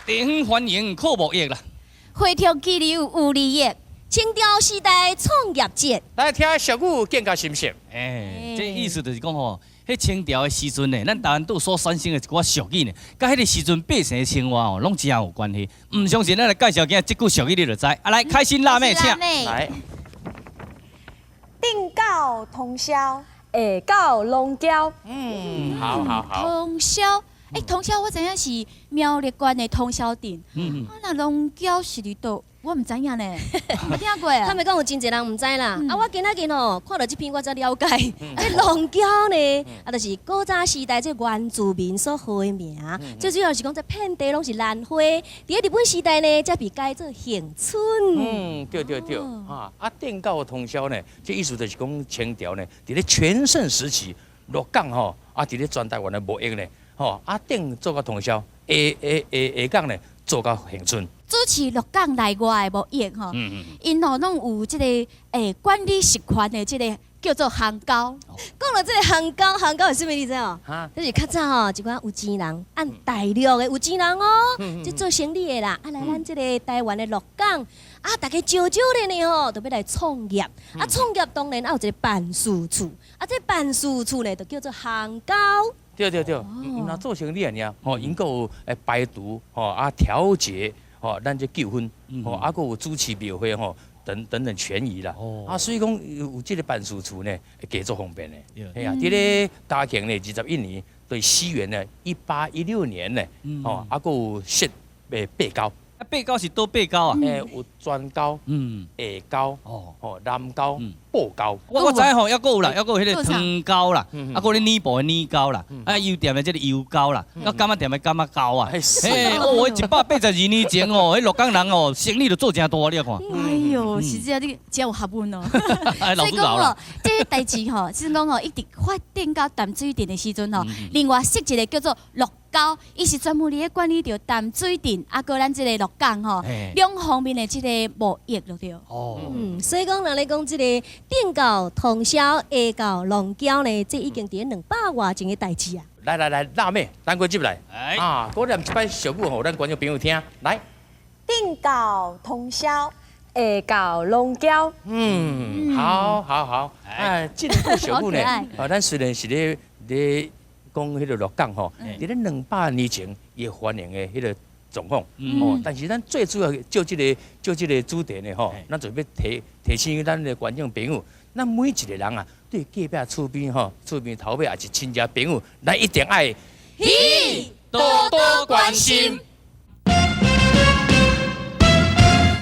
地方欢迎靠木业啦。回头激流有利益，清朝时代创业节。来听俗语更加新鲜。这意思就是讲吼，迄清朝的时阵呢，咱台湾岛所产生的一寡俗语呢，甲迄个时阵百姓的生活吼，拢真有关系。唔相信，咱来介绍今即句俗语，你就知。来，开心辣妹，请。来，定告通宵，下到龙桥。好好好。通宵，通宵我知影是苗栗县的通宵镇。那龙桥是伫倒？我唔知影呢，冇听过啊。他们讲有真侪人唔知啦。我今仔日吼看到这篇我才了解，这龙桥呢，就是古早时代这原住民所号的名。最主要是讲这遍地拢是兰花，伫日本时代呢，才被改做恒春。对。定告通宵呢，这意思就是讲清朝呢，伫咧全盛时期，鹿港吼，伫咧全台湾的贸易呢，定做到通宵，下港呢做到恒春。主持鹿港内外的贸易吼，因吼拢有即个管理实权的即个叫做行高。讲到这个行高是什么意思哦？就是较早吼，一寡有钱人，按大陆的有钱人哦，即做生意的啦，来咱这个台湾的鹿港，大家少少的呢吼，就要来创业。创业当然有一个办事处，这办事处呢，就叫做行高。对，因若做生意尔，因个有排毒，调节。咱这纠纷，还佫有主持庙会等权益啦。所以讲有这个办事处呢，会加足方便的。伫咧嘉庆呢21年，对西元呢1816年呢，佫有设八高。八高是倒八高啊？有全高、下高、南高、北高。我知吼，还佫有啦，还佫有迄个汤高啦，还佫咧泥布的泥高啦，油店的这个油高啦，柑仔店的柑仔高啊。182年前哦，迄鹿港人哦，生意就做真大，你看。哎呦，是这你真有学问哦。所以讲哦，这代志吼，是讲吼，一直发展到淡水镇的时阵吼，另外设一个叫做鹿高，伊是专门咧管理着淡水镇，佮咱这个鹿港吼，两方面的这个贸易就对。所以讲，若咧讲这个定到通宵，下到龙桥呢，这已经伫200外前的代志啊。来，辣妹，咱过接来。我念一摆俗语，互咱观众朋友听。来，定告通宵，下到龙桥。好。这个俗语呢，咱虽然是咧讲迄个鹿港吼，伫咧200年前伊繁荣的迄个状况，但是咱最主要就这个主题呢吼，咱就要提醒咱的观众朋友，咱每一个人啊，对隔壁厝边头尾也是亲戚朋友，咱一定爱多多关心。